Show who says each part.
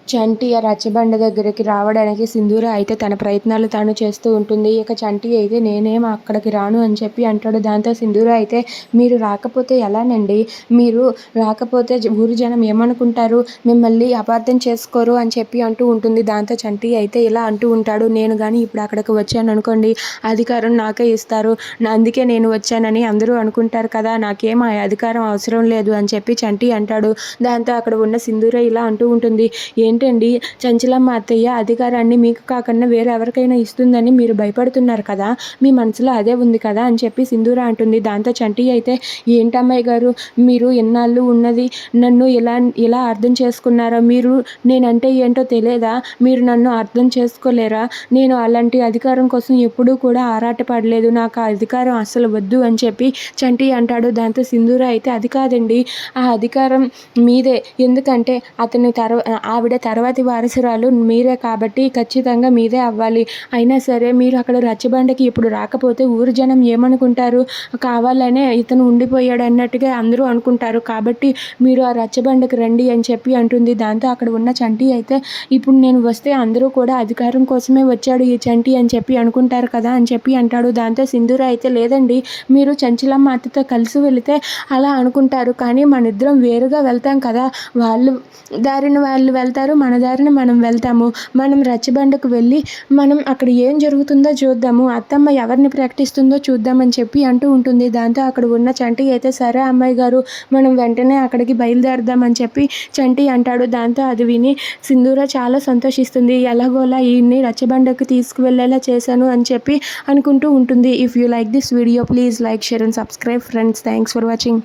Speaker 1: చంటి ఆ రచ్చబండ దగ్గరికి రావడానికి సింధూర అయితే తన ప్రయత్నాలు తాను చేస్తూ ఉంటుంది. ఇక చంటి అయితే నేనేం అక్కడికి రాను అని చెప్పి అంటాడు. దాంతో సింధూర అయితే మీరు రాకపోతే ఎలానండి? మీరు రాకపోతే ఊరి జనం ఏమనుకుంటారు? మిమ్మల్ని అపార్థం చేసుకోరు అని చెప్పి అంటూ ఉంటుంది. దాంతో చంటి అయితే ఇలా అంటూ ఉంటాడు. నేను గాని ఇప్పుడు అక్కడికి వచ్చాననుకోండి అధికారం నాకే ఇస్తారు. అందుకే నేను వచ్చానని అందరూ అనుకుంటారు కదా! నాకేం ఆ అధికారం అవసరం లేదు అని చెప్పి చంటి అంటాడు. దాంతో అక్కడ ఉన్న సింధూర ఇలా అంటూ ఉంటుంది. ఏంటండి చంచలమ్మ అత్తయ్య అధికారాన్ని మీకు కాకుండా వేరే ఎవరికైనా ఇస్తుందని మీరు భయపడుతున్నారు కదా! మీ మనసులో అదే ఉంది కదా అని చెప్పి సింధూర అంటుంది. దాంతో చంటి అయితే ఏంటమ్మాయి గారు మీరు ఎన్నాళ్ళు ఉన్నది నన్ను ఇలా అర్థం చేసుకున్నారో మీరు నేనంటే ఏంటో తెలియదా? మీరు నన్ను అర్థం చేసుకోలేరా? నేను అలాంటి అధికారం కోసం ఎప్పుడూ కూడా ఆరాటపడలేదు. నాకు ఆ అధికారం అస్సలు వద్దు అని చెప్పి చంటి అంటాడు. దాంతో సింధూర అయితే అది కాదండి ఆ అధికారం మీదే. ఎందుకంటే ఆవిడ తర్వాతి వారసురాలు మీరే కాబట్టి ఖచ్చితంగా మీదే అవ్వాలి. అయినా సరే మీరు అక్కడ రచ్చబండకి ఇప్పుడు రాకపోతే ఊరు జనం ఏమనుకుంటారు? కావాలనే ఇతను ఉండిపోయాడు అన్నట్టుగా అందరూ అనుకుంటారు. కాబట్టి మీరు ఆ రచ్చబండకి రండి అని చెప్పి అంటుంది. దాంతో అక్కడ ఉన్న చంటి అయితే ఇప్పుడు నేను వస్తే అందరూ కూడా అధికారం కోసమే వచ్చాడు ఈ చంటి అని చెప్పి అనుకుంటారు కదా అని చెప్పి అంటాడు. దాంతో సింధూర అయితే లేదండి మీరు చంచలమ్మ అత్తతో కలిసి వెళితే అలా అనుకుంటారు. కానీ మనిద్దరం వేరుగా వెళ్తాం కదా! వాళ్ళు దారిన వాళ్ళు వెళ్తారు. మన దారిన మనం వెళ్తాము. మనం రచ్చబండకు వెళ్ళి మనం అక్కడ ఏం జరుగుతుందో చూద్దాము. అత్తమ్మ ఎవరిని ప్రకటిస్తుందో చూద్దామని చెప్పి అంటూ ఉంటుంది. దాంతో అక్కడ ఉన్న చంటి అయితే సరే అమ్మాయి గారు మనం వెంటనే అక్కడికి బయలుదేరదామని చెప్పి చంటి అంటాడు. దాంతో అది విని సింధూర చాలా సంతోషిస్తుంది. ఎలాగోలా ఈయన్ని రచ్చబండకు తీసుకువెళ్ళేలా చేశాను అని చెప్పి అనుకుంటూ ఉంటుంది. If you like this video please like share and subscribe friends. Thanks for watching.